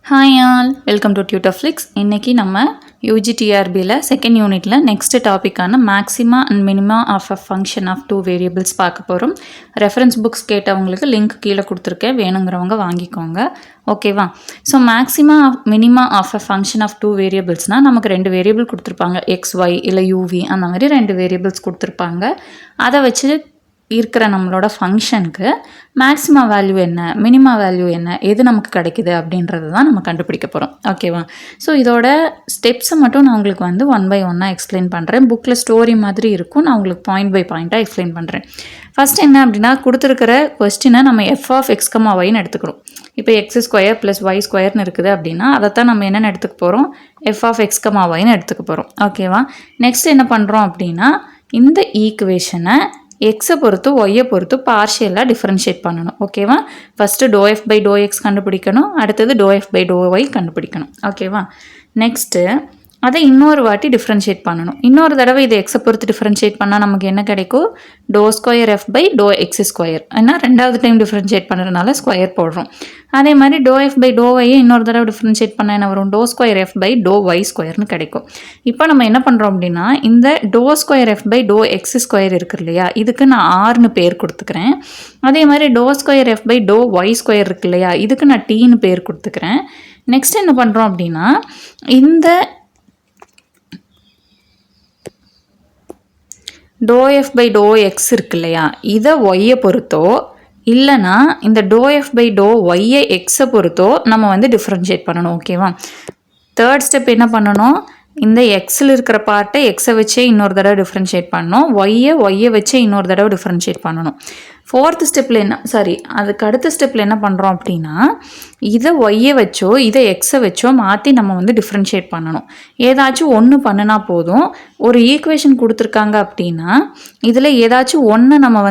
Hi all, welcome to Tutorflix. இன்றைக்கி நம்ம யூஜிடிஆர்பியில் செகண்ட் யூனிட்டில் நெக்ஸ்ட் டாப்பிக்கான maxima and minima of a function of two variables பார்க்க போகிறோம். ரெஃபரன்ஸ் புக்ஸ் கேட்டவங்களுக்கு லிங்க் கீழே கொடுத்துருக்கேன், வேணுங்கிறவங்க வாங்கிக்கோங்க. ஓகேவா? So maxima minima of a function of two வேரியபிள்ஸ்னால் நமக்கு ரெண்டு வேரியபிள் கொடுத்துருப்பாங்க, எக்ஸ் ஒய் இல்லை யூவி, அந்த மாதிரி ரெண்டு வேரியபிள்ஸ் கொடுத்துருப்பாங்க. அதை வச்சு இருக்கிற நம்மளோட ஃபங்க்ஷனுக்கு மேக்ஸிமா வேல்யூ என்ன, மினிமா வேல்யூ என்ன, எது நமக்கு கிடைக்குது அப்படின்றது தான் நம்ம கண்டுபிடிக்க போகிறோம். ஓகேவா? ஸோ இதோட ஸ்டெப்ஸை மட்டும் நான் உங்களுக்கு ஒன் பை ஒன்னாக எக்ஸ்பிளைன் பண்ணுறேன். புக்கில் ஸ்டோரி மாதிரி இருக்கும், நான் உங்களுக்கு பாயிண்ட் பை பாயிண்ட்டாக எக்ஸ்பிளைன் பண்ணுறேன். ஃபஸ்ட் என்ன அப்படின்னா, கொடுத்துருக்கிற கொஸ்டினை நம்ம எஃப் ஆஃப் எக்ஸ் கமா ஒய்ன்னு எடுத்துக்கிறோம். இப்போ எக்ஸ் ஸ்கொயர் ப்ளஸ் ஒய் ஸ்கொயர்னு இருக்குது அப்படின்னா அதைத்தான் நம்ம என்னென்னு எடுத்துக்க போகிறோம், எஃப் ஆஃப் எக்ஸ் கமா ஒய்ன்னு எடுத்துக்க போகிறோம். ஓகேவா? நெக்ஸ்ட் என்ன பண்ணுறோம் அப்படின்னா, இந்த ஈக்குவேஷனை எக்ஸை பொறுத்து ஒய்யை பொறுத்து பார்ஷியலாக டிஃப்ரென்ஷியேட் பண்ணணும். ஓகேவா? First to f by to x கண்டுபிடிக்கணும், அடுத்தது to f by to y கண்டுபிடிக்கணும். ஓகேவா? நெக்ஸ்ட்டு அதை இன்னொரு வாட்டி டிஃப்ரென்ஷியேட் பண்ணணும். இன்னொரு தடவை இதை எக்ஸை பொறுத்து டிஃப்ரென்ஷியேட் பண்ணால் நமக்கு என்ன கிடைக்கும், do square f by to x square. ஏன்னா ரெண்டாவது டைம் டிஃப்ரென்ஷியேட் பண்ணுறதுனால ஸ்கொயர் போடுறோம். அதே மாதிரி டோ எஃப் பை டோ ஒய்யை இன்னொரு தடவை டிஃப்ரென்ஷியேட் பண்ணால் என்ன வரும், do square f by to y ஸ்கொயர்னு கிடைக்கும். இப்போ நம்ம என்ன பண்ணுறோம் அப்படின்னா, இந்த do square f by to x square இருக்குது இல்லையா, இதுக்கு நான் ஆர்னு பேர் கொடுத்துக்கிறேன். அதே மாதிரி do square f by to y square இருக்கு இல்லையா, இதுக்கு நான் டீன்னு பேர் கொடுத்துக்கிறேன். நெக்ஸ்ட் என்ன பண்ணுறோம் அப்படின்னா, இந்த do f by to x இருக்கு இல்லையா, இதை ஒய்யை பொறுத்தோ இல்லைனா இந்த டோ எஃப் பை டோ ஒய்யை எக்ஸை பொறுத்தோ நம்ம டிஃப்ரென்ஷியேட் பண்ணணும். ஓகேவா? தேர்ட் ஸ்டெப் என்ன பண்ணணும், இந்த எக்ஸில் இருக்கிற பார்ட்டை எக்ஸை வச்சே இன்னொரு தடவை டிஃப்ரென்ஷியேட் பண்ணணும், ஒய்யை வச்சே இன்னொரு தடவை டிஃப்ரென்ஷியேட் பண்ணணும். ஃபோர்த்து ஸ்டெப்பில் அதுக்கு அடுத்த ஸ்டெப்பில் என்ன பண்ணுறோம் அப்படின்னா, இதை ஒய்யை வச்சோ இதை எக்ஸை வச்சோ மாற்றி நம்ம டிஃப்ரென்ஷியேட் பண்ணணும். ஏதாச்சும் ஒன்று பண்ணினா போதும். ஒரு ஈக்குவேஷன் கொடுத்துருக்காங்க அப்படின்னா இதில் ஏதாச்சும் ஒன்று நம்ம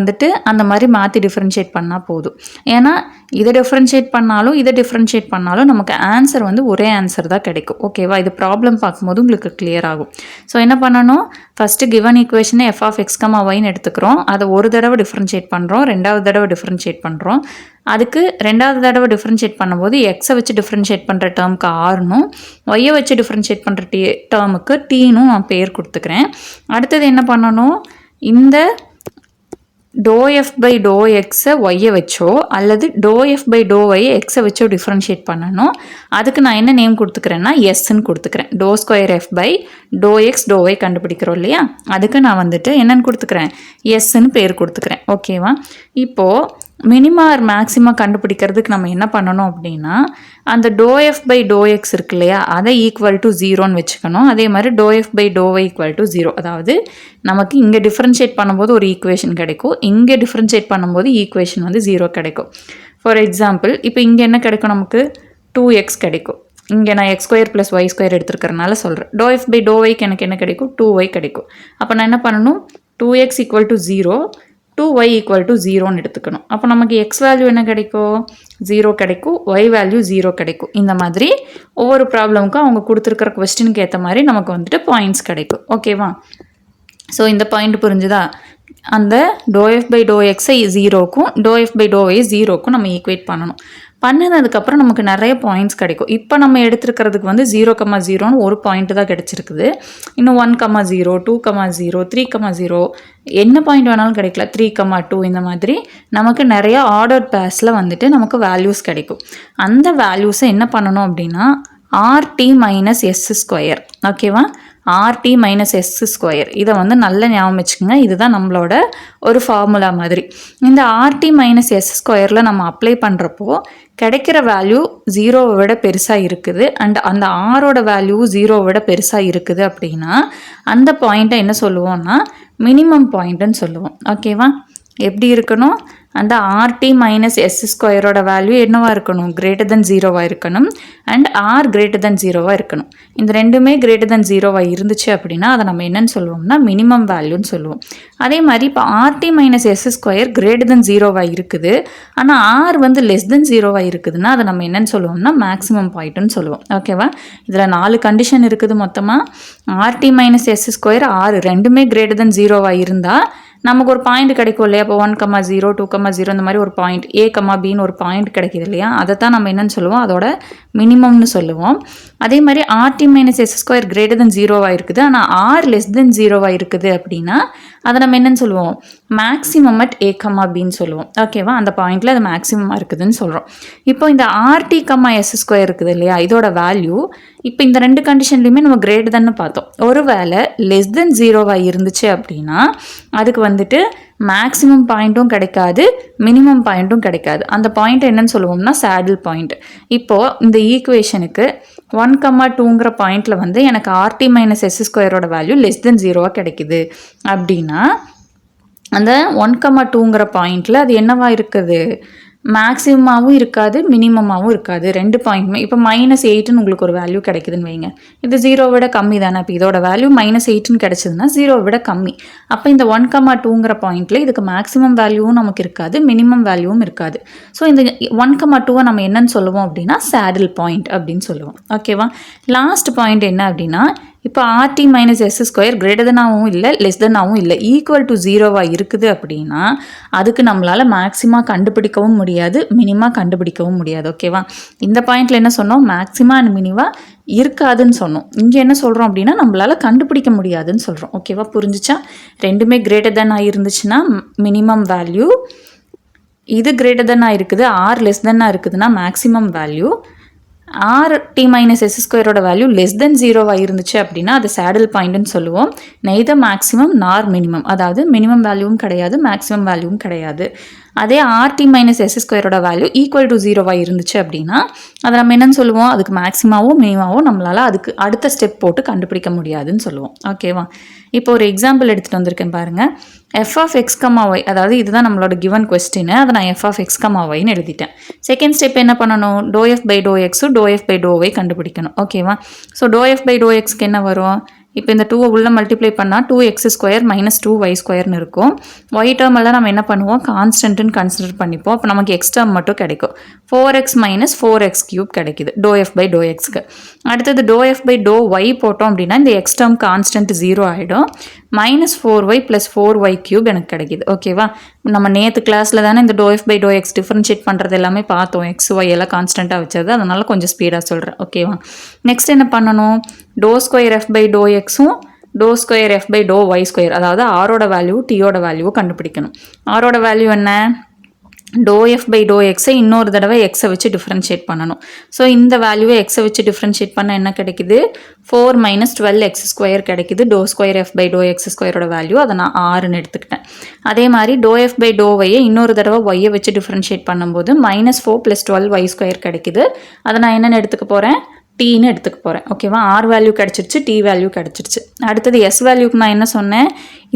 அந்த மாதிரி மாற்றி டிஃப்ரென்ஷியேட் பண்ணால் போதும். ஏன்னா இதை டிஃப்ரென்ஷியேட் பண்ணாலும் இதை டிஃப்ரென்ஷியேட் பண்ணாலும் நமக்கு ஆன்சர் ஒரே ஆன்சர் தான் கிடைக்கும். ஓகேவா? இது ப்ராப்ளம் பார்க்கும்போது உங்களுக்கு கிளியர் ஆகும். ஸோ என்ன பண்ணணும், ஃபஸ்ட்டு கிவன் ஈக்குவேஷனை எஃப் ஆஃப் எக்ஸ் கமா ஒய்ன்னு எடுத்துக்கிறோம். அதை ஒரு தடவை டிஃப்ரென்ஷியேட் பண்ணுறோம், ரெண்டாவது தடவை டிஃப்ரென்ஷியேட் பண்ணுறோம். அதுக்கு ரெண்டாவது தடவை டிஃப்ரென்ஷியேட் பண்ணும்போது எக்ஸை வச்சு டிஃப்ரென்ஷியேட் பண்ணுற டேர்முக்கு ஆர்னும், ஒய்யை வச்சு டிஃப்ரென்ஷியேட் பண்ணுற டேர்முக்கு டீனும் நான் பேர் கொடுத்துக்கிறேன். அடுத்தது என்ன பண்ணணும், இந்த டோ எஃப் பை டோ எக்ஸை ஒய்யை வச்சோ அல்லது டோ எஃப் பை டோ ஒய்யை எக்ஸை வச்சோ டிஃப்ரென்ஷியேட் பண்ணணும். அதுக்கு நான் என்ன நேம் கொடுத்துக்கிறேன்னா எஸ்ன்னு கொடுத்துக்கிறேன். Do square f by to x to y கண்டுபிடிக்கிறோம் இல்லையா, அதுக்கு நான் என்னென்னு கொடுத்துக்கிறேன், எஸ்ன்னு பேர் கொடுத்துக்கிறேன். ஓகேவா? இப்போது மினிமா ஆர் மேக்ஸிமா கண்டுபிடிக்கிறதுக்கு நம்ம என்ன பண்ணணும் அப்படின்னா, அந்த do f by to x இருக்கு இல்லையா, அதை ஈக்குவல் டு ஜீரோன்னு வச்சுக்கணும். அதே மாதிரி do f by to y equal to zero. அதாவது நமக்கு இங்கே டிஃப்ரென்ஷியேட் பண்ணும்போது ஒரு ஈக்குவேஷன் கிடைக்கும், இங்கே டிஃப்ரென்ஷியேட் பண்ணும்போது ஈக்குவேஷன் ஜீரோ கிடைக்கும். ஃபார் எக்ஸாம்பிள் இப்போ இங்கே என்ன கிடைக்கும், நமக்கு 2x கிடைக்கும். இங்கே நான் x square plus y square எடுத்துருக்கறனால சொல்கிறேன். டோ எஃப் பை டோ ஒய்க்கு எனக்கு என்ன கிடைக்கும், 2y கிடைக்கும். அப்போ நான் என்ன பண்ணணும், 2x equal to 0, 2y equal to 0ன்னு எடுத்துக்கணும். அப்போ நமக்கு எக்ஸ் வேல்யூ என்ன கிடைக்கும், 0 கிடைக்கும், ஒய் வேல்யூ 0 கிடைக்கும். இந்த மாதிரி ஒவ்வொரு ப்ராப்ளமுக்கும் அவங்க கொடுத்துருக்கிற கொஸ்டினுக்கு ஏற்ற மாதிரி நமக்கு பாயிண்ட்ஸ் கிடைக்கும். ஓகேவா? ஸோ இந்த பாயிண்ட் புரிஞ்சுதா? அந்த டோ எஃப் பை டோ எக்ஸை 0க்கும் doh f by to y 0க்கும் நம்ம ஈக்குவேட் பண்ணணும். பண்ணினதுக்கப்புறம் நமக்கு நிறைய பாயிண்ட்ஸ் கிடைக்கும். இப்போ நம்ம எடுத்துருக்கிறதுக்கு 0,0ன்னு ஒரு பாயிண்ட் தான் கிடச்சிருக்குது. இன்னும் 1,0, 2,0, 3,0 என்ன பாயிண்ட் வேணாலும் கிடைக்கல, 3,2 இந்த மாதிரி நமக்கு நிறைய ஆர்டர் பேஸில் நமக்கு வேல்யூஸ் கிடைக்கும். அந்த வேல்யூஸை என்ன பண்ணணும் அப்படின்னா ஆர்டி மைனஸ் எஸ் ஸ்கொயர். ஓகேவா? ஆர்டி மைனஸ் எஸ் ஸ்கொயர் இதை நல்ல ஞாபகம் வச்சுக்கோங்க. இதுதான் நம்மளோட ஒரு ஃபார்முலா மாதிரி. இந்த ஆர்டி மைனஸ் எஸ் ஸ்கொயரில் நம்ம அப்ளை பண்ணுறப்போ கிடைக்கிற வேல்யூ 0வை விட பெருசாக இருக்குது அண்ட் அந்த ஆரோட வேல்யூ 0வை விட பெருசாக இருக்குது அப்படின்னா அந்த பாயிண்ட்டை என்ன சொல்லுவோம்னா மினிமம் பாயிண்ட்டுன்னு சொல்லுவோம். ஓகேவா? எப்படி இருக்கணும், அந்த ஆர்டி மைனஸ் எஸ் ஸ்கொயரோட வேல்யூ என்னவாக இருக்கணும், கிரேட்டர் தென் 0வாக இருக்கணும் அண்ட் ஆர் கிரேட்டர் தென் 0வாக இருக்கணும். இந்த ரெண்டுமே கிரேட்டர் தென் 0வாக இருந்துச்சு அப்படின்னா அதை நம்ம என்னன்னு சொல்லுவோம்னா மினிமம் வேல்யூன்னு சொல்லுவோம். அதே மாதிரி இப்போ RT minus S square greater than 0வாக இருக்குது ஆனால் ஆர் லெஸ் தென் 0வாக இருக்குதுன்னா அதை நம்ம என்னன்னு சொல்லுவோம்னா மேக்ஸிமம் பாயிண்ட்டுன்னு சொல்லுவோம். ஓகேவா? இதில் 4 கண்டிஷன் இருக்குது மொத்தமாக. RT minus S square R ரெண்டுமே கிரேட்டர் தென் 0வாக இருந்தால் நமக்கு ஒரு பாயிண்ட் கிடைக்கும் இல்லையா? இப்போ 1,0 2,0 இந்த மாதிரி ஒரு பாயிண்ட் A, Bன்னு ஒரு பாயிண்ட் கிடைக்குது இல்லையா? அதை தான் நம்ம என்னன்னு சொல்லுவோம், அதோட மினிமம்னு சொல்லுவோம். அதே மாதிரி RT minus S square greater than 0 இருக்குது, ஆனால் R லெஸ் தென் 0 இருக்குது அப்படின்னா அதை நம்ம என்னன்னு சொல்லுவோம், மேக்ஸிமம் அட் A, Bன்னு சொல்லுவோம். ஓகேவா? அந்த பாயிண்ட்ல அது மேக்ஸிமமாக இருக்குதுன்னு சொல்கிறோம். இப்போ இந்த RT, S ஸ்கொயர் இருக்குது இல்லையா, இதோட வேல்யூ இப்போ இந்த ரெண்டு கண்டிஷன்லையுமே நம்ம கிரேட்டர் தான்னு பார்த்தோம். ஒருவேளை லெஸ் தென் 0 இருந்துச்சு அப்படின்னா அதுக்கு வந்துட்டு மேக்ஸிமம் பாயிண்ட்டும் கிடைக்காது, மினிமம் பாயிண்ட்டும் கிடைக்காது. அந்த பாயிண்ட் என்னன்னு சொல்லுவோம்னா சேடில் பாயிண்ட். இப்போது இந்த ஈக்குவேஷனுக்கு 1,2ங்கிற பாயிண்டில் வந்து எனக்கு RT மைனஸ் எஸ் ஸ்கொயரோட வேல்யூ லெஸ் தென் 0 கிடைக்குது அப்படின்னா அந்த 1,2ங்கிற பாயிண்டில் அது என்னவா இருக்குது, மேக்ஸிமமாகவும் இருக்காது, மினிமமாகவும் இருக்காது. ரெண்டு பாயிண்ட்டுமே. இப்போ -8ன்னு உங்களுக்கு ஒரு வேல்யூ கிடைக்குதுன்னு வைங்க, இது 0 விட கம்மி தானே. இப்போ இதோட வேல்யூ -8ன்னு கிடைச்சதுன்னா 0 விட கம்மி. அப்போ இந்த 1,2ங்கிற பாயிண்ட்ல இதுக்கு மேக்ஸிமம் வேல்யூவும் நமக்கு இருக்காது, மினிமம் வேல்யூவும் இருக்காது. ஸோ இந்த 1,2 நம்ம என்னன்னு சொல்லுவோம் அப்படின்னா சேடில் பாயிண்ட் அப்படின்னு சொல்லுவோம். ஓகேவா? லாஸ்ட் பாயிண்ட் என்ன அப்படின்னா, இப்போ RT minus S square greater தெனாகவும் இல்லை, லெஸ் தெனாகவும் இல்லை, ஈக்குவல் டு 0 இருக்குது அப்படின்னா அதுக்கு நம்மளால் மேக்ஸிமா கண்டுபிடிக்கவும் முடியாது, மினிமா கண்டுபிடிக்கவும் முடியாது. ஓகேவா? இந்த பாயிண்ட்ல என்ன சொன்னோம், மேக்ஸிமா அண்ட் மினிமா இருக்காதுன்னு சொன்னோம். இங்கே என்ன சொல்கிறோம் அப்படின்னா நம்மளால் கண்டுபிடிக்க முடியாதுன்னு சொல்கிறோம். ஓகேவா? புரிஞ்சிச்சா? ரெண்டுமே கிரேட்டர் தென் இருந்துச்சுன்னா மினிமம் வேல்யூ, இது கிரேட்டர் தென் இருக்குது, R லெஸ் தென் இருக்குதுன்னா maximum value, RT minus s ஸ்கொயரோட வேல்யூ லெஸ் தென் 0 இருந்துச்சு அப்படின்னா அது சேடில் பாயிண்ட்னு சொல்லுவோம். நெய்தர் மேக்ஸிமம் நார் மினிமம், அதாவது மினிமம் வேல்யூவும் கிடையாது, மேக்ஸிமம் வேல்யூவும் கிடையாது. அதே RT மைனஸ் எஸ் ஸ்கொயரோட வேல்யூ ஈக்குவல் டு 0 இருந்துச்சு அப்படின்னா அதை நம்ம என்னன்னு சொல்லுவோம், அதுக்கு மேக்ஸிமாவோ மினிமாவோ நம்மளால் அதுக்கு அடுத்த ஸ்டெப் போட்டு கண்டுபிடிக்க முடியாதுன்னு சொல்லுவோம். ஓகேவா? இப்போ ஒரு எக்ஸாம்பிள் எடுத்துகிட்டு வந்திருக்கேன் பாருங்கள். f(x, y), அதாவது இதுதான் நம்மளோட கிவன் கொஸ்டின், அதை நான் f(x, y)ன்னு எழுதிட்டேன். செகண்ட் ஸ்டெப் என்ன பண்ணணும், ∂f/∂x ∂f/∂y கண்டுபிடிக்கணும். ஓகேவா? ஸோ ∂f/∂xக்கு என்ன வரும், இப்போ இந்த 2 உள்ள மல்டிப்ளை பண்ணால் 2x² மைனஸ் 2y² இருக்கும். y டேர்ம் எல்லாம் நம்ம என்ன பண்ணுவோம், கான்ஸ்டன்ட்னு கன்சிடர் பண்ணிப்போம். அப்போ நமக்கு x டேர்ம் மட்டும் கிடைக்கும். 4x மைனஸ் 4x³ கிடைக்குது ∂f/∂xக்கு. அடுத்தது ∂f/∂y போட்டோம் அப்படின்னா இந்த x டேர்ம் கான்ஸ்டன்ட் 0 ஆகிடும். -4y + 4y³ எனக்கு கிடைக்குது. ஓகேவா? நம்ம நேற்று கிளாஸில் தானே இந்த ∂f/∂x டிஃபரன்ஷியேட் பண்ணுறது எல்லாமே பார்த்தோம், x y எல்லாம் கான்ஸ்டண்ட்டாக வச்சது, அதனால கொஞ்சம் ஸ்பீடாக சொல்கிறேன். ஓகேவா? நெக்ஸ்ட் என்ன பண்ணணும், ∂2f/∂xும் ∂2f/∂y², அதாவது ஆரோட வேல்யூ டீயோட வேல்யூவை கண்டுபிடிக்கணும். ஆரோட வேல்யூ என்ன, ∂f/∂xை இன்னொரு தடவை எக்ஸை வச்சு டிஃப்ரென்ஷியேட் பண்ணணும். ஸோ இந்த வேல்யூவை எக்ஸை வச்சு டிஃப்ரென்ஷியேட் பண்ண என்ன கிடைக்குது, 4 - 12x² கிடைக்குது. ∂2f/∂x² வேல்யூ அதை நான் 6ன்னு எடுத்துக்கிட்டேன். அதே மாதிரி ∂f/∂yயை இன்னொரு தடவை ஒய்யை வச்சு டிஃப்ரென்ஷியேட் பண்ணும்போது -4 + 12y² கிடைக்குது. அதை நான் என்னென்னு எடுத்துக்க போகிறேன், டீன்னு எடுத்துக்க போகிறேன். ஓகேவா? ஆர் வேல்யூ கிடச்சிருச்சு, டி வேல்யூ கிடச்சிருச்சு. அடுத்தது எஸ் வேல்யூக்கு நான் என்ன சொன்னேன்,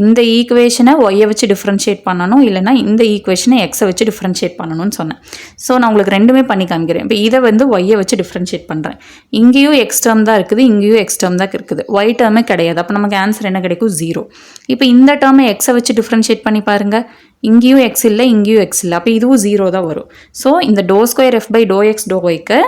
இந்த ஈக்குவேஷனை ஒய்யை வச்சு டிஃப்ரென்ஷியேட் பண்ணணும், இல்லைனா இந்த ஈக்குவேஷனை எக்ஸை வச்சு டிஃப்ரென்ஷியேட் பண்ணணும்னு சொன்னேன். ஸோ நான் உங்களுக்கு ரெண்டுமே பண்ணி காமிக்கிறேன். இப்போ இதை வந்து ஒய்யை வச்சு டிஃப்ரென்ஷியேட் பண்ணுறேன். இங்கேயும் எக்ஸ் டேர்ம் தான் இருக்குது, இங்கேயும் எக்ஸ் டேர்ம் தான் இருக்குது, ஒய் டேர்மே கிடையாது. அப்போ நமக்கு ஆன்சர் என்ன கிடைக்கும், 0. இப்போ இந்த டேர்மை எக்ஸை வச்சு டிஃப்ரென்ஷியேட் பண்ணி பாருங்கள், இங்கேயும் எக்ஸ் இல்லை, இங்கேயும் எக்ஸ் இல்லை, அப்போ இதுவும் 0 தான் வரும். ஸோ இந்த ∂2f/∂x/∂yக்கு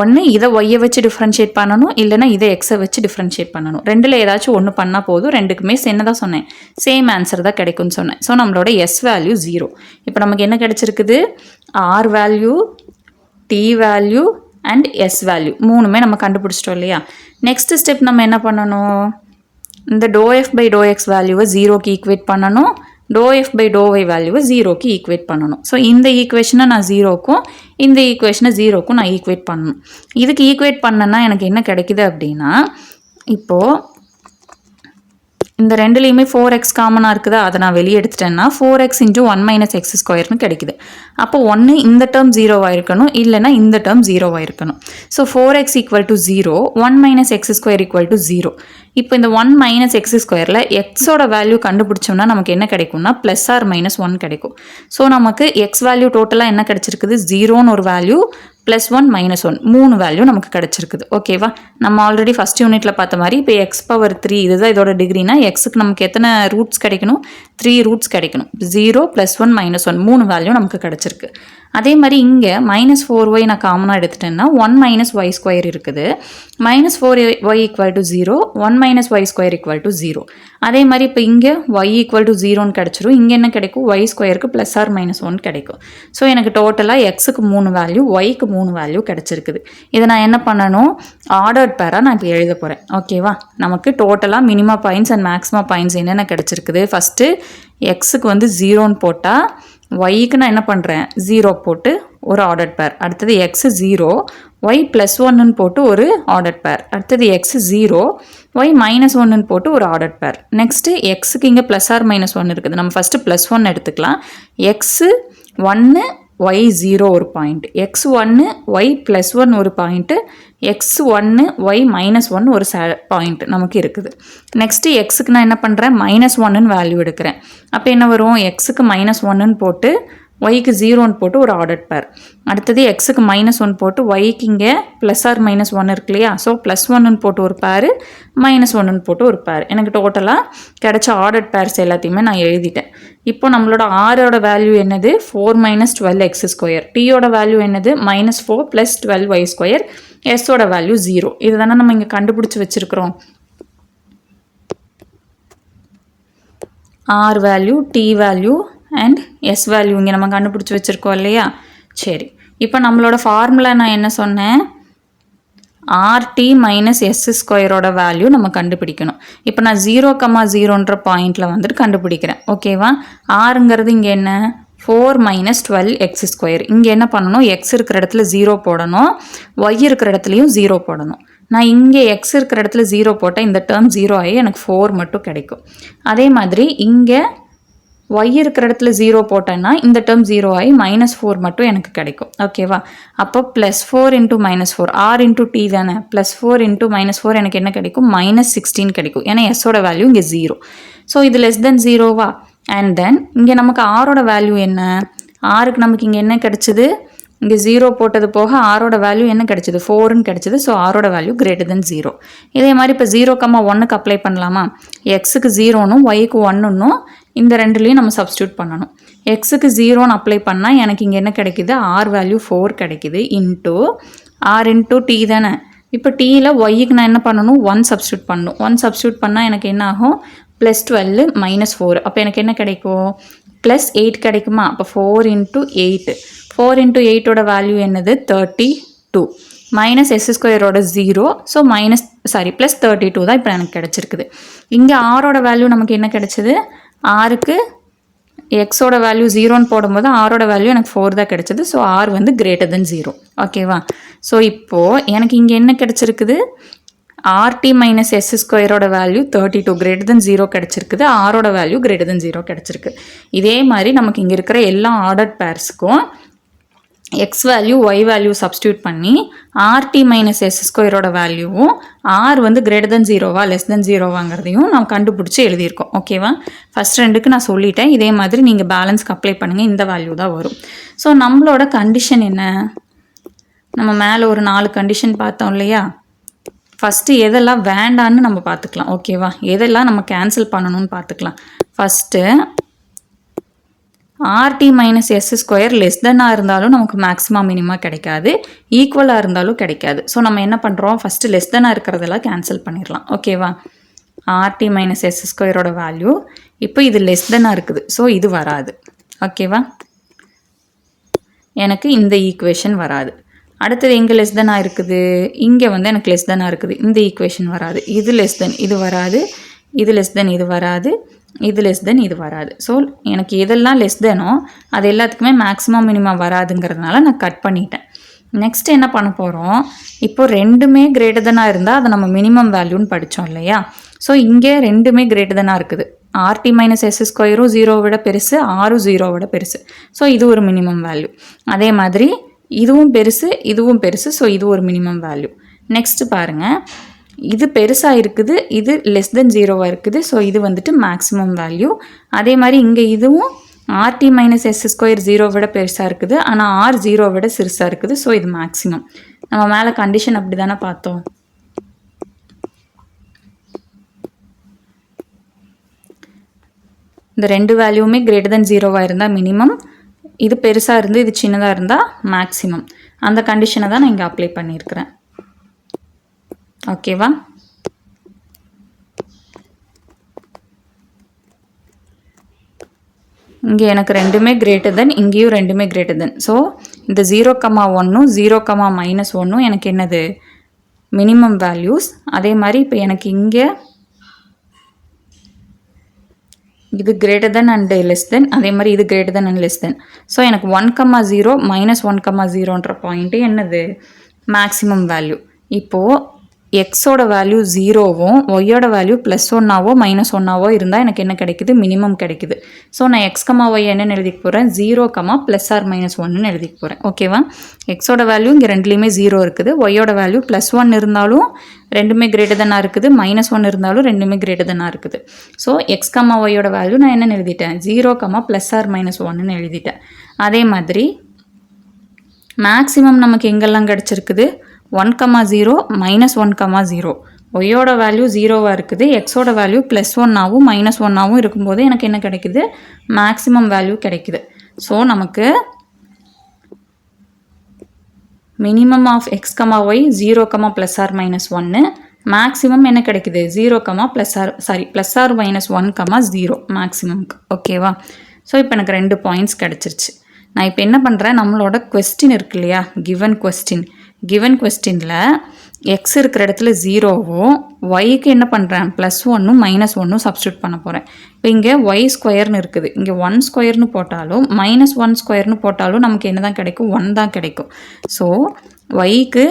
ஒன்று இதை ஒய்யை வச்சு டிஃப்ரென்ஷியேட் பண்ணணும், இல்லைனா இதை எக்ஸை வச்சு டிஃப்ரென்ஷியேட் பண்ணணும். ரெண்டில் ஏதாச்சும் ஒன்று பண்ணால் போதும், ரெண்டுக்குமே என்ன தான் சொன்னேன், சேம் ஆன்சர் தான் கிடைக்கும்னு சொன்னேன். ஸோ நம்மளோட எஸ் வேல்யூ 0. இப்போ நமக்கு என்ன கிடைச்சிருக்குது, R value, T value and S value மூணுமே நம்ம கண்டுபிடிச்சிட்டோம் இல்லையா? நெக்ஸ்ட் ஸ்டெப் நம்ம என்ன பண்ணணும், இந்த ∂f/∂x வேல்யூவை 0க்கு ஈக்குவேட் பண்ணணும், ∂f/∂y வேல்யூவை 0க்கு ஈக்குவேட் பண்ணணும். ஸோ இந்த ஈக்குவேஷனை நான் 0க்கும் இந்த ஈக்குவேஷனை 0க்கும் நான் ஈக்குவேட் பண்ணணும். இதுக்கு ஈக்குவேட் பண்ணனா எனக்கு என்ன கிடைக்குது அப்படின்னா, இப்போது இந்த ரெண்டுலேயுமே 4x காமனாக இருக்குதா, அதை நான் வெளியே எடுத்துட்டேன்னா 4x × 1 - x² கிடைக்குது. அப்போ ஒன்று இந்த டேர்ம் 0 இருக்கணும், இல்லைனா இந்த டேர்ம் 0 இருக்கணும். So 4x = 0, 1 - x² = 0. இப்போ இந்த 1 - x² எக்ஸோட வேல்யூ கண்டுபிடிச்சோம்னா நமக்கு என்ன கிடைக்கும்னா +or-1 கிடைக்கும். ஸோ நமக்கு எக்ஸ் வேல்யூ டோட்டலாக என்ன கிடைச்சிருக்குது, 0ன்னு ஒரு வேல்யூ, +1 -1 3 வேல்யூ நமக்கு கிடைச்சிருக்குது. ஓகேவா? நம்ம ஆல்ரெடி ஃபஸ்ட் யூனிட்டில் பார்த்த மாதிரி இப்போ x⁻3 இதுதான் இதோட டிகிரினா எக்ஸுக்கு நமக்கு எத்தனை ரூட்ஸ் கிடைக்கணும், 3 ரூட்ஸ் கிடைக்கணும். 0 +1 -1 3 வேல்யூ நமக்கு கிடச்சிருக்கு. அதே மாதிரி இங்கே -4y நான் காமனாக எடுத்துட்டேன்னா 1 - y² இருக்குது. -4y = 0, 1 - y² = 0. அதே மாதிரி இப்போ இங்கே y = 0ன்னு கிடச்சிரும். இங்கே என்ன கிடைக்கும்? y² +or-1 கிடைக்கும். ஸோ எனக்கு டோட்டலாக எக்ஸுக்கு 3 வேல்யூ, ஒய்க்கு 3 வேல்யூ கிடச்சிருக்குது. இதை நான் என்ன பண்ணணும்? ஆர்டர்ட் பேராக நான் இப்போ எழுத போகிறேன். ஓகேவா? நமக்கு டோட்டலாக minimum points and maximum points என்னென்ன கிடச்சிருக்குது? ஃபஸ்ட்டு எக்ஸுக்கு வந்து 0ன்னு போட்டால் ஒய்க்கு நான் என்ன பண்ணுறேன்? 0 போட்டு ஒரு ஆர்டர்ட் பேர். அடுத்தது எக்ஸு 0, ஒய் +1ன்னு போட்டு ஒரு ஆர்டர்ட் பேர். அடுத்தது எக்ஸு 0, ஒய் -1ன்னு போட்டு ஒரு ஆர்டர்ட் பேர். நெக்ஸ்ட்டு எக்ஸுக்கு இங்கே +or-1 இருக்குது. நம்ம ஃபஸ்ட்டு +1 எடுத்துக்கலாம். எக்ஸு 1, y0 ஒரு பாயிண்ட், x1 y +1 ஒரு பாயிண்ட்டு, x1 y -1 ஒரு பாயிண்ட் நமக்கு இருக்குது. நெக்ஸ்ட்டு எக்ஸுக்கு நான் என்ன பண்ணுறேன்? -1ன்னு வேல்யூ எடுக்கிறேன். அப்போ என்ன வரும்? எக்ஸுக்கு -1ன்னு போட்டு ஒய்க்கு 0ன்னு போட்டு ஒரு ஆர்டர்ட் பேர். அடுத்தது எக்ஸுக்கு -1 போட்டு ஒய்க்கு இங்கே +or-1 இருக்கு இல்லையா? ஸோ +1ன்னு போட்டு ஒரு பேர், -1ன்னு போட்டு ஒரு பேர். எனக்கு டோட்டலாக கிடைச்ச ஆர்டர்ட் பேர்ஸ் எல்லாத்தையுமே நான் எழுதிட்டேன். இப்போ நம்மளோட ஆரோட வேல்யூ என்னது? 4 - 12x². டீயோட வேல்யூ என்னது? -4 + 12y². எஸ்ஸோட வேல்யூ 0. இது தானே நம்ம இங்கே கண்டுபிடிச்சி வச்சுருக்கிறோம். R value, T value and S value இங்கே நம்ம கண்டுபிடிச்சி வச்சுருக்கோம் இல்லையா? சரி, இப்போ நம்மளோட ஃபார்முலா நான் என்ன சொன்னேன்? RT - S² வேல்யூ நம்ம கண்டுபிடிக்கணும். இப்போ நான் 0,0ன்ற பாயிண்டில் வந்துட்டு கண்டுபிடிக்கிறேன். ஓகேவா? ஆருங்கிறது இங்கே என்ன? 4 - 12x². இங்கே என்ன பண்ணணும்? எக்ஸ் இருக்கிற இடத்துல 0 போடணும், ஒய் இருக்கிற இடத்துலையும் 0 போடணும். நான் இங்கே எக்ஸ் இருக்கிற இடத்துல 0 போட்டால் இந்த டேர்ம் 0 ஆகி எனக்கு 4 மட்டும் கிடைக்கும். அதே மாதிரி இங்கே y இருக்கிற இடத்துல 0 போட்டேன்னா இந்த டேர்ம் 0 ஆகி -4 மட்டும் எனக்கு கிடைக்கும். ஓகேவா? அப்போ +4 × -4 r × t தானே. +4 × -4 எனக்கு என்ன கிடைக்கும்? -16 கிடைக்கும். ஏன்னா எஸ்ஸோட வேல்யூ இங்கே 0. ஸோ இது <0வா? அண்ட் தென் இங்கே நமக்கு ஆரோட வேல்யூ என்ன? ஆருக்கு நமக்கு இங்கே என்ன கிடைச்சிது? இங்கே 0 போட்டது போக ஆரோட வேல்யூ என்ன கிடைச்சிது? 4ன்னு கிடைச்சிது. ஸோ ஆரோட வேல்யூ >0. இதே மாதிரி இப்போ 0,1க்கு அப்ளை பண்ணலாமா? எக்ஸுக்கு 0னும் ஒய்க்கு 1ன்னும் இந்த ரெண்டுலேயும் நம்ம சப்ஸ்டியூட் பண்ணணும். எக்ஸுக்கு 0ன்னு அப்ளை பண்ணால் எனக்கு இங்கே என்ன கிடைக்குது? ஆர் வேல்யூ 4 கிடைக்குது. இன்ட்டு ஆர் இன்ட்டு டி தானே. இப்போ டீயில் ஒய்க்கு நான் என்ன பண்ணணும்? 1 சப்ஸ்டியூட் பண்ணணும். 1 சப்ஸ்டியூட் பண்ணால் எனக்கு என்ன ஆகும்? +12 -4. அப்போ எனக்கு என்ன கிடைக்கும்? +8 கிடைக்குமா? அப்போ 4 × 8. 4 × 8ஓட வேல்யூ என்னது? 32. -s²ஓட 0. ஸோ +32 தான் இப்போ எனக்கு கிடச்சிருக்குது. இங்கே ஆரோட வேல்யூ நமக்கு என்ன கிடச்சிது? ஆருக்கு எக்ஸோட வேல்யூ 0ன்னு போடும்போது ஆரோட வேல்யூ எனக்கு 4 தான் கிடச்சிது. ஸோ ஆர் வந்து >0. ஓகேவா? ஸோ இப்போது எனக்கு இங்கே என்ன கிடச்சிருக்குது? RT - S² வேல்யூ 32 0 கிடச்சிருக்குது. ஆரோட வேல்யூ >0 கிடச்சிருக்கு. இதே மாதிரி நமக்கு இங்கே இருக்கிற எல்லா ஆர்டர்ட் பேர்ஸுக்கும் x value y value substitute பண்ணி RT - S² வேல்யூவும் ஆர் வந்து >0வா <0வாங்கிறதையும் நான் கண்டுபிடிச்சி எழுதியிருக்கோம். ஓகேவா? ஃபஸ்ட் ரெண்டுக்கு நான் சொல்லிட்டேன். இதே மாதிரி நீங்கள் பேலன்ஸ்க்கு அப்ளை பண்ணுங்கள். இந்த வேல்யூ தான் வரும். ஸோ நம்மளோட கண்டிஷன் என்ன? நம்ம மேலே ஒரு 4 கண்டிஷன் பார்த்தோம் இல்லையா? ஃபஸ்ட்டு எதெல்லாம் வேண்டான்னு நம்ம பார்த்துக்கலாம். ஓகேவா? எதெல்லாம் நம்ம கேன்சல் பண்ணணும்னு பார்த்துக்கலாம். ஃபஸ்ட்டு RT - S² இருந்தாலும் நமக்கு மேக்ஸிமம் மினிமம் கிடைக்காது, ஈக்குவலாக இருந்தாலும் கிடைக்காது. ஸோ நம்ம என்ன பண்ணுறோம்? ஃபஸ்ட்டு லெஸ்தனாக இருக்கிறதெல்லாம் கேன்சல் பண்ணிடலாம். ஓகேவா? RT - S² வேல்யூ இப்போ இது லெஸ்தனாக இருக்குது. ஸோ இது வராது. ஓகேவா? எனக்கு இந்த ஈக்குவேஷன் வராது. அடுத்தது எங்கே லெஸ்தனாக இருக்குது? இங்கே வந்து எனக்கு லெஸ்தனாக இருக்குது. இந்த ஈக்குவேஷன் வராது. இது லெஸ்தன் இது வராது, இது லெஸ்தன் இது வராது, இது லெஸ்தன் இது வராது. ஸோ எனக்கு எதெல்லாம் லெஸ்தனோ அது எல்லாத்துக்குமே மேக்ஸிமம் மினிமம் வராதுங்கிறதுனால நான் கட் பண்ணிட்டேன். நெக்ஸ்ட் என்ன பண்ண போகிறோம்? இப்போது ரெண்டுமே >> இருந்தால் அதை நம்ம மினிமம் வேல்யூன்னு படித்தோம் இல்லையா? ஸோ இங்கே ரெண்டுமே >> இருக்குது. RT - S² 0 விட பெருசு, ஆரும் 0 விட பெருசு. ஸோ இது ஒரு மினிமம் வேல்யூ. அதே மாதிரி இதுவும் பெருசு, இதுவும் பெருசு. ஸோ இது ஒரு மினிமம் வேல்யூ. நெக்ஸ்ட்டு பாருங்கள், இது பெருசாக இருக்குது, இது <0 இருக்குது. ஸோ இது வந்துட்டு மேக்ஸிமம் வேல்யூ. அதே மாதிரி இங்கே இதுவும் RT - S² 0 விட பெருசாக இருக்குது, ஆனால் ஆர் 0 விட சிறுசாக இருக்குது. ஸோ இது மேக்ஸிமம். நம்ம மேலே கண்டிஷன் அப்படி தானே பார்த்தோம். இந்த ரெண்டு வேல்யூமே கிரேட்டர் தென் 0 இருந்தால் மினிமம், இது பெருசாக இருந்து இது சின்னதாக இருந்தால் மேக்ஸிமம். அந்த கண்டிஷனை தான் நான் இங்கே அப்ளை பண்ணியிருக்கிறேன். ஓகேவா? இங்கே எனக்கு ரெண்டுமே கிரேட்டர் தென், இங்கேயும் ரெண்டுமே கிரேட்டர் தென். ஸோ இந்த 0,1 0,-1 எனக்கு என்னது மினிமம் வேல்யூஸ். அதே மாதிரி இப்போ எனக்கு இங்கே இது greater then and less than, அதே மாதிரி இது greater then and less than. So எனக்கு 1,0 -1,0ன்ற பாயிண்ட்டு என்னது மேக்ஸிமம் வேல்யூ. இப்போது எக்ஸோட வேல்யூ 0வும் ஒய்யோட வேல்யூ +1ஆவோ -1ஆவோ இருந்தால் எனக்கு என்ன கிடைக்குது மினிமம் கிடைக்குது. ஸோ நான் x, y என்னன்னு எழுதிக்க போகிறேன் 0, +or-1ன்னு எழுதிக்க போகிறேன். ஓகேவா? எக்ஸோட வேல்யூ இங்கே ரெண்டுலேயுமே 0 இருக்குது, ஒய்யோட வேல்யூ +1 இருந்தாலும் ரெண்டுமே கிரேட்டர் தென்னாக இருக்குது, -1 இருந்தாலும் ரெண்டுமே கிரேட்டர் தென்னாக இருக்குது. ஸோ x, yயோட வேல்யூ நான் என்னென்னு எழுதிட்டேன் 0, +or-1ன்னு எழுதிட்டேன். அதே மாதிரி மேக்ஸிமம் நமக்கு எங்கெல்லாம் கிடச்சிருக்குது 1,0 -1,0. ஒய்யோட வேல்யூ 0வாக இருக்குது, எக்ஸோட வேல்யூ +1ஆகவும் -1ஆகவும் இருக்கும்போது எனக்கு என்ன கிடைக்குது மேக்ஸிமம் வேல்யூ கிடைக்குது. ஸோ நமக்கு minimum of x, y 0, +or-1, maximum என்ன கிடைக்குது 0, +or-1, 0 மேக்ஸிமம்க்கு. ஓகேவா? ஸோ இப்போ எனக்கு 2 பாயிண்ட்ஸ் கிடச்சிருச்சு. நான் இப்போ என்ன பண்ணுறேன், நம்மளோட கொஸ்டின் இருக்கு இல்லையா, கிவன் கொஸ்டினில் எக்ஸ் இருக்கிற இடத்துல 0வும் ஒய்க்கு என்ன பண்ணுறேன் +1ம் -1ம் சப்ஸ்டியூட் பண்ண போகிறேன். இப்போ இங்கே y² இருக்குது, இங்கே 1² போட்டாலும் -1² போட்டாலும் நமக்கு என்ன தான் கிடைக்கும் 1 தான் கிடைக்கும். ஸோ ஒய்க்கு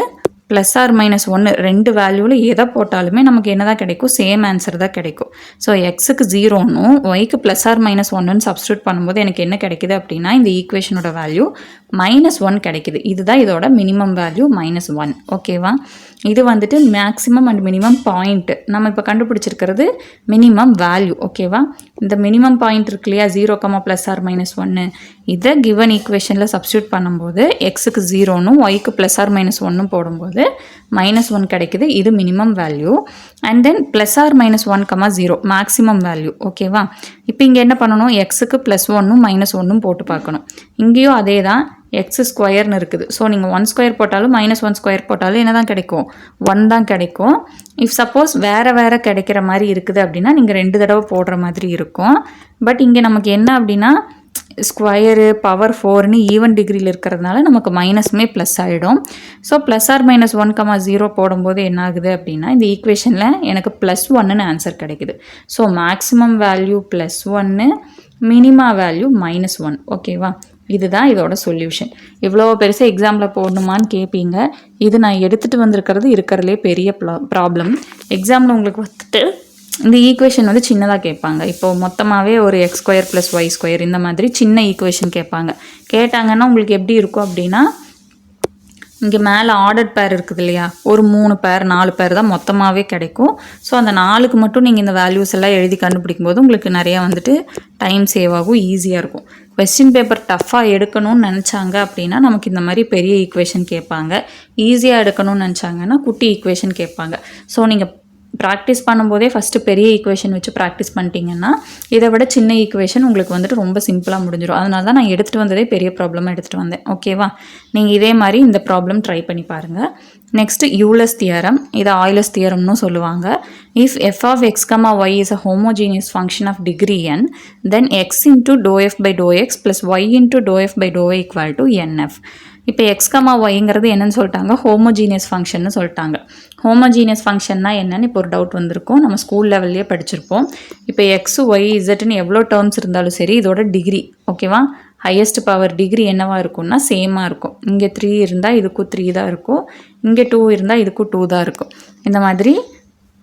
+or-1 ரெண்டு வேல்யூவில் எதை போட்டாலுமே நமக்கு என்ன தான் கிடைக்கும் சேம் ஆன்சர் தான் கிடைக்கும். ஸோ எக்ஸுக்கு 0னும் ஒய்க்கு +or-1ன்னு சப்ஸ்டியூட் பண்ணும்போது எனக்கு என்ன கிடைக்குது அப்படின்னா இந்த ஈக்குவேஷனோட வேல்யூ -1 கிடைக்குது. இதுதான் இதோட மினிமம் வேல்யூ -1. ஓகேவா? இது வந்துட்டு மேக்ஸிமம் அண்ட் மினிமம் பாயிண்ட் நம்ம இப்போ கண்டுபிடிச்சிருக்கிறது மினிமம் வேல்யூ. ஓகேவா? இந்த மினிமம் பாயிண்ட் இருக்கு இல்லையா 0, +or-1, இதை கிவன் ஈக்குவேஷனில் சப்ஸ்டியூட் பண்ணும்போது எக்ஸுக்கு 0னும் ஒய்க்கு +or-1ம் போடும்போது -1 கிடைக்குது. இது minimum value. And then +or-1, 0 maximum value. ஓகேவா? இப்போ இங்கே என்ன பண்ணணும், எக்ஸுக்கு +1ம் -1ம் போட்டு பார்க்கணும். இங்கேயும் அதே தான், x² இருக்குது. ஸோ நீங்கள் 1² போட்டாலும் -1² போட்டாலும் என்ன தான் கிடைக்கும் 1 தான் கிடைக்கும். இஃப் சப்போஸ் வேறு கிடைக்கிற மாதிரி இருக்குது அப்படின்னா நீங்கள் 2 தடவை போடுற மாதிரி இருக்கும். பட் இங்கே நமக்கு என்ன அப்படின்னா ஸ்கொயரு பவர் 4ன்னு ஈவன் டிகிரியில் இருக்கிறதுனால நமக்கு மைனஸுமே ப்ளஸ் ஆகிடும். ஸோ +or-1, 0 போடும்போது என்ன ஆகுது அப்படின்னா இந்த ஈக்குவேஷனில் எனக்கு +1ன்னு ஆன்சர் கிடைக்குது. So maximum value +1, minima value -1. ஓகேவா? இதுதான் இதோட சொல்யூஷன். இவ்வளோ பெருசாக எக்ஸாமில் போடணுமான்னு கேட்பீங்க. இது நான் எடுத்துகிட்டு வந்திருக்கிறது இருக்கிறதுலே பெரிய ப்ராப்ளம். எக்ஸாமில் உங்களுக்கு வந்துட்டு இந்த ஈக்குவேஷன் வந்து சின்னதாக கேட்பாங்க. இப்போது மொத்தமாகவே ஒரு x² + y² இந்த மாதிரி சின்ன ஈக்குவேஷன் கேட்டாங்கன்னா உங்களுக்கு எப்படி இருக்கும் அப்படின்னா இங்கே மேலே ஆர்டர் பேர் இருக்குது இல்லையா, ஒரு 3 பேர் 4 பேர் தான் மொத்தமாகவே கிடைக்கும். ஸோ அந்த 4க்கு மட்டும் நீங்கள் இந்த வேல்யூஸ் எல்லாம் எழுதி கண்டுபிடிக்கும் போது உங்களுக்கு நிறையா வந்துட்டு டைம் சேவ் ஆகும், ஈஸியாக இருக்கும். கொஸ்டின் பேப்பர் டஃப்பாக எடுக்கணும்னு நினச்சாங்க அப்படின்னா நமக்கு இந்த மாதிரி பெரிய ஈக்குவேஷன் கேட்பாங்க. ஈஸியாக எடுக்கணும்னு நினச்சாங்கன்னா குட்டி ஈக்குவேஷன் கேட்பாங்க. ஸோ நீங்கள் ப்ராக்டிஸ் பண்ணும்போதே ஃபஸ்ட்டு பெரிய ஈக்குவேஷன் வச்சு ப்ராக்டிஸ் பண்ணிட்டீங்கன்னா இதை விட சின்ன ஈக்குவேஷன் உங்களுக்கு வந்துட்டு ரொம்ப சிம்பிளாக முடிஞ்சிடும். அதனால தான் நான் எடுத்துகிட்டு வந்ததே பெரிய ப்ராப்ளமாக எடுத்துகிட்டு வந்தேன். ஓகேவா? நீங்கள் இதே மாதிரி இந்த ப்ராப்ளம் ட்ரை பண்ணி பாருங்கள். நெக்ஸ்ட்டு யூலர்ஸ் தியரம், இதை ஆய்லர்ஸ் தியரம்னு சொல்லுவாங்க. If f of x, y is a homogeneous function of degree n, then x into ∂f/∂x plus y into ∂f/∂y equal to nf. இப்போ x, yங்கிறது என்னன்னு சொல்லிட்டாங்க, ஹோமோஜீனியஸ் ஃபங்க்ஷன்னு சொல்லிட்டாங்க. ஹோமோஜீனியஸ் ஃபங்க்ஷன்னா என்னன்னு இப்போ ஒரு டவுட் வந்திருக்கும், நம்ம ஸ்கூல் லெவல்லையே படிச்சிருப்போம். இப்போ எக்ஸ் ஒய் இசட்னு எவ்வளோ டேர்ம்ஸ் இருந்தாலும் சரி இதோட டிகிரி ஓகேவா, ஹையஸ்ட் பவர் டிகிரி என்னவாக இருக்கும்னா சேமாக இருக்கும். இங்கே 3 இருந்தால் இதுக்கும் 3 தான் இருக்கும், இங்கே 2 இருந்தால் இதுக்கும் 2 தான் இருக்கும். இந்த மாதிரி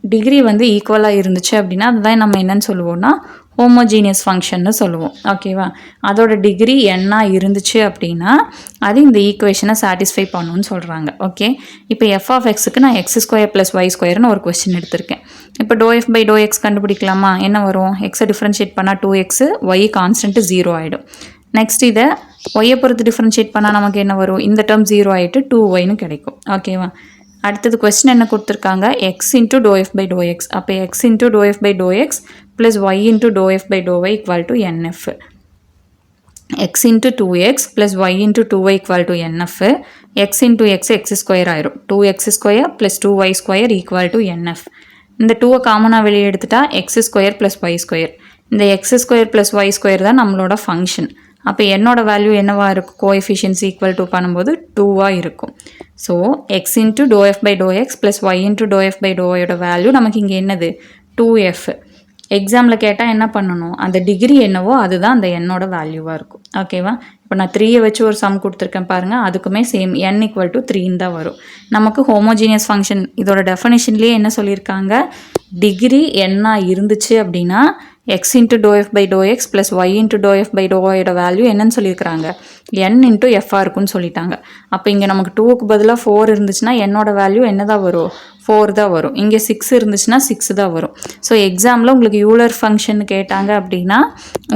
டிகிரி வந்து ஈக்குவலாக இருந்துச்சு அப்படின்னா அதுதான் நம்ம என்னன்னு சொல்லுவோம்னா ஹோமோஜீனியஸ் ஃபங்க்ஷன்னு சொல்லுவோம். ஓகேவா? அதோட டிகிரி என்ன இருந்துச்சு அப்படின்னா அது இந்த ஈக்குவேஷனை சாட்டிஸ்ஃபை பண்ணணும்னு சொல்கிறாங்க. ஓகே, இப்போ f of xக்கு நான் x² + y² ஒரு கொஸ்டின் எடுத்திருக்கேன். இப்போ ∂f/∂x கண்டுபிடிக்கலாமா? என்ன வரும், எக்ஸை டிஃப்ரென்ஷியேட் பண்ணால் 2x, y கான்ஸ்டன்ட்டு 0 ஆகிடும். நெக்ஸ்ட் இதை ஒய்யை பொறுத்து டிஃப்ரென்ஷியேட் பண்ணால் நமக்கு என்ன வரும், இந்த டேர்ம் 0 ஆகிட்டு 2yன்னு கிடைக்கும். ஓகேவா? அடுத்தது கொஸ்டின் என்ன கொடுத்துருக்காங்க, x into ∂f/∂x. அப்போ x into ∂f/∂x plus y into dou f by dou y equal to nf. x into 2x plus y into 2y equal to nf. x into x x square ஆயிரும். 2x square plus 2y square equal to nf. இந்த 2 காமனாக வெளியே எடுத்துட்டா x square plus y square. இந்த x square plus y square தான் நம்மளோட function. அப்போ என்னோட வேல்யூ என்னவா இருக்கும்? கோஎஃபிஷியன்சி ஈக்குவல் டு பண்ணும்போது 2வாக இருக்கும். So x into doh f by to x plus y into doh f by doh ஒயோட வேல்யூ நமக்கு இங்கே என்னது? 2f. எக்ஸாமில் கேட்டால் என்ன பண்ணணும்? அந்த டிகிரி என்னவோ அதுதான் அந்த என்னோட வேல்யூவாக இருக்கும். ஓகேவா? இப்போ நான் 3 வச்சு ஒரு சம் கொடுத்துருக்கேன் பாருங்கள், அதுக்குமே சேம் n ஈக்குவல் டு 3 தான் வரும். நமக்கு ஹோமோஜீனியஸ் ஃபங்க்ஷன் இதோட டெஃபனிஷன்லேயே என்ன சொல்லியிருக்காங்க? டிகிரி என்ன இருந்துச்சு அப்படின்னா x into dou f by dou x plus y into dou f by dou y ஓட வேல்யூ என்னன்னு சொல்லியிருக்கிறாங்க? n into f இருக்குன்னு சொல்லிட்டாங்க. அப்போ இங்கே நமக்கு 2க்கு பதிலாக 4 இருந்துச்சுன்னா என்னோட வேல்யூ என்ன தான் வரும்? 4 தான் வரும். இங்கே 6 இருந்துச்சுன்னா 6 தான் வரும். ஸோ எக்ஸாமில் உங்களுக்கு யூலர் ஃபங்க்ஷன் கேட்டாங்க அப்படின்னா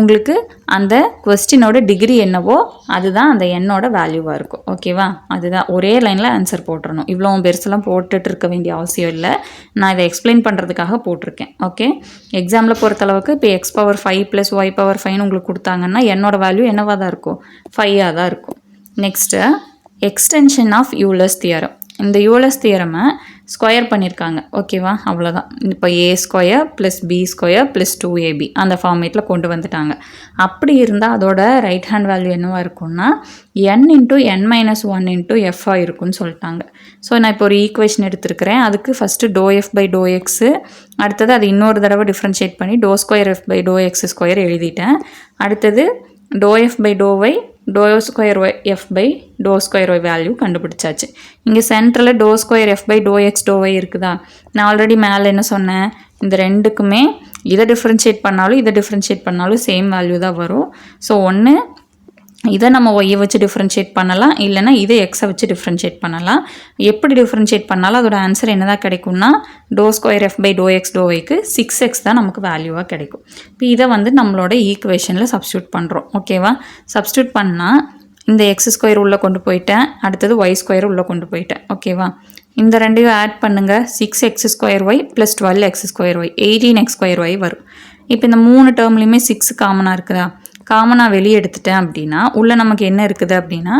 உங்களுக்கு அந்த கொஸ்டினோட டிகிரி என்னவோ அதுதான் அந்த என்னோட வேல்யூவாக இருக்கும். ஓகேவா? அதுதான் ஒரே லைனில் ஆன்சர் போட்டுறணும். இவ்வளோ பெருசெல்லாம் போட்டுட்டு இருக்க வேண்டிய அவசியம் இல்லை. நான் இதை எக்ஸ்பிளைன் பண்ணுறதுக்காக போட்டிருக்கேன். ஓகே, எக்ஸாமில் பொறுத்தளவுக்கு இப்போ x power 5 plus y power 5 உங்களுக்கு கொடுத்தாங்கன்னா என்னோட வேல்யூ என்னவாக தான் இருக்கும்? 5ஆக தான் இருக்கும். Next extension of Euler's theorem. இந்த யூலர்ஸ் தியரமை ஸ்கொயர் பண்ணியிருக்காங்க. ஓகேவா? அவ்வளோதான். இப்போ a square plus b square plus 2ab அந்த ஃபார்மேட்டில் கொண்டு வந்துட்டாங்க. அப்படி இருந்தால் அதோட ரைட் ஹேண்ட் வேல்யூ என்னவாக இருக்கும்னா n into n minus 1 into எஃப்ஆ இருக்குன்னு சொல்லிட்டாங்க. ஸோ நான் இப்போ ஒரு ஈக்குவேஷன் எடுத்துருக்கிறேன். அதுக்கு first to f by doh x, அடுத்தது அது இன்னொரு தடவை டிஃப்ரென்ஷியேட் பண்ணி doh square f by to x square எழுதிட்டேன். அடுத்தது to f by to y doh square y f by doh square y value கண்டுபிடிச்சாச்சு. இங்கே சென்டரில் doh square f by to x to y இருக்குதா? நான் ஆல்ரெடி மேலே என்ன சொன்னேன்? இந்த ரெண்டுக்குமே இதை டிஃப்ரென்ஷியேட் பண்ணாலும் இதை டிஃப்ரென்ஷியேட் பண்ணாலும் சேம் வேல்யூ தான் வரும். ஸோ ஒன்று இதை நம்ம ஒய்யை வச்சு டிஃப்ரென்ஷியேட் பண்ணலாம், இல்லைனா இதை எக்ஸை வச்சு டிஃப்ரென்ஷியேட் பண்ணலாம். எப்படி டிஃப்ரென்ஷியேட் பண்ணாலும் அதோட ஆன்சர் என்ன தான் கிடைக்கும்னா doh square f by to x doh ஒய்க்கு 6x தான் நமக்கு வேல்யூவாக கிடைக்கும். இப்போ இதை வந்து நம்மளோட ஈக்குவேஷனில் சப்ஸ்டியூட் பண்ணுறோம். ஓகேவா? சப்ஸ்டியூட் பண்ணால் இந்த எக்ஸ் ஸ்கொயர் உள்ளே கொண்டு போயிட்டேன், அடுத்தது ஒய் ஸ்கொயர் உள்ளே கொண்டு போயிட்டேன். ஓகேவா? இந்த ரெண்டையும் ஆட் பண்ணுங்கள். 6x square y plus 12x square y 18x square y வரும். இப்போ இந்த 3 டேர்ம்லேயுமே 6 காமனாக இருக்குதா? காமனாக வெளியே எடுத்துட்டேன் அப்படின்னா உள்ளே நமக்கு என்ன இருக்குது அப்படின்னா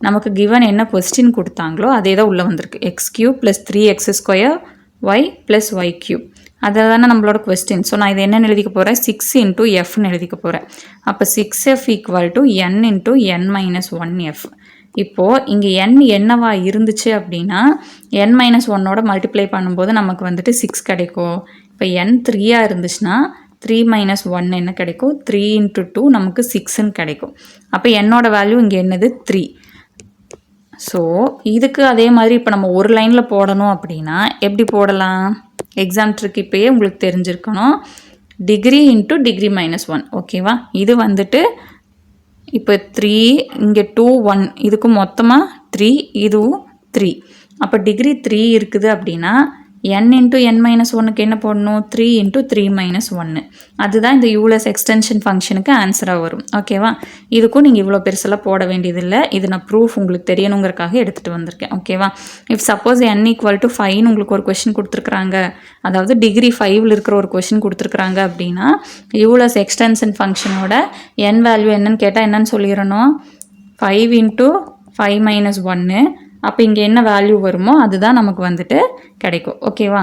நமக்கு கிவன் என்ன கொஸ்டின் கொடுத்தாங்களோ அதே தான் உள்ளே வந்திருக்கு. X cube plus 3x square y plus y cube. அதை தானே நம்மளோட கொஸ்டின். ஸோ நான் இதை என்னென்னு எழுதிக்க போகிறேன்? 6 இன்ட்டு எஃப்னு எழுதிக்க போகிறேன். அப்போ 6f equal to n into n minus 1f. இப்போது இங்கே n என்னவா இருந்துச்சு அப்படின்னா n மைனஸ் 1ஓட மல்டிப்ளை பண்ணும்போது நமக்கு வந்துட்டு 6 கிடைக்கும். இப்போ n 3ஆக இருந்துச்சுன்னா 3 மைனஸ் 1 என்ன கிடைக்கும்? 3 இன்ட்டு 2 நமக்கு 6ன்னு கிடைக்கும். அப்போ என்னோட வேல்யூ இங்கே என்னது? 3. ஸோ இதுக்கு அதே மாதிரி இப்போ நம்ம ஒரு லைனில் போடணும் அப்படின்னா எப்படி போடலாம்? எக்ஸாம் ட்ரிக் இப்போயே உங்களுக்கு தெரிஞ்சிருக்கணும். Degree into degree minus 1. ஓகேவா? இது வந்துட்டு இப்போ 3 இங்கே 2 1 இதுக்கு மொத்தமாக 3, இதுவும் 3. அப்போ டிகிரி 3 இருக்குது அப்படின்னா n இன்ட்டு n மைனஸ் 1க்கு என்ன போடணும்? 3 இன்ட்டு 3 மைனஸ் 1. அதுதான் இந்த யூலர்ஸ் எக்ஸ்டென்ஷன் ஃபங்க்ஷனுக்கு ஆன்சராக வரும். ஓகேவா? இதுக்கும் நீங்கள் இவ்வளோ பெருசெல்லாம் போட வேண்டியதில்லை. இது நான் ப்ரூஃப் உங்களுக்கு தெரியணுங்கிறக்காக எடுத்துகிட்டு வந்திருக்கேன். ஓகேவா? If suppose n equal to 5 உங்களுக்கு ஒரு கொஷின் கொடுத்துருக்குறாங்க, அதாவது டிகிரி 5ல் இருக்கிற ஒரு கொஷின் கொடுத்துருக்குறாங்க அப்படின்னா யூலர்ஸ் எக்ஸ்டென்ஷன் ஃபங்க்ஷனோட n வேல்யூ என்னன்னு கேட்டால் என்னன்னு சொல்லிடணும்? 5 இன்ட்டு 5 மைனஸ் 1. அப்போ இங்கே என்ன வேல்யூ வருமோ அதுதான் நமக்கு வந்துட்டு கிடைக்கும். ஓகேவா?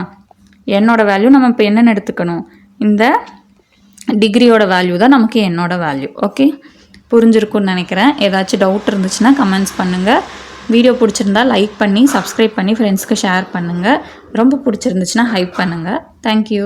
என்னோட வேல்யூ நம்ம இப்போ என்னென்னு எடுத்துக்கணும்? இந்த டிகிரியோட வேல்யூ தான் நமக்கு என்னோட வேல்யூ. ஓகே, புரிஞ்சிருக்குன்னு நினைக்கிறேன். ஏதாச்சும் டவுட் இருந்துச்சுன்னா கமெண்ட்ஸ் பண்ணுங்கள். வீடியோ பிடிச்சிருந்தா லைக் பண்ணி சப்ஸ்கிரைப் பண்ணி ஃப்ரெண்ட்ஸ்க்கு ஷேர் பண்ணுங்கள். ரொம்ப பிடிச்சிருந்துச்சுன்னா ஹைப் பண்ணுங்கள். தேங்க்யூ.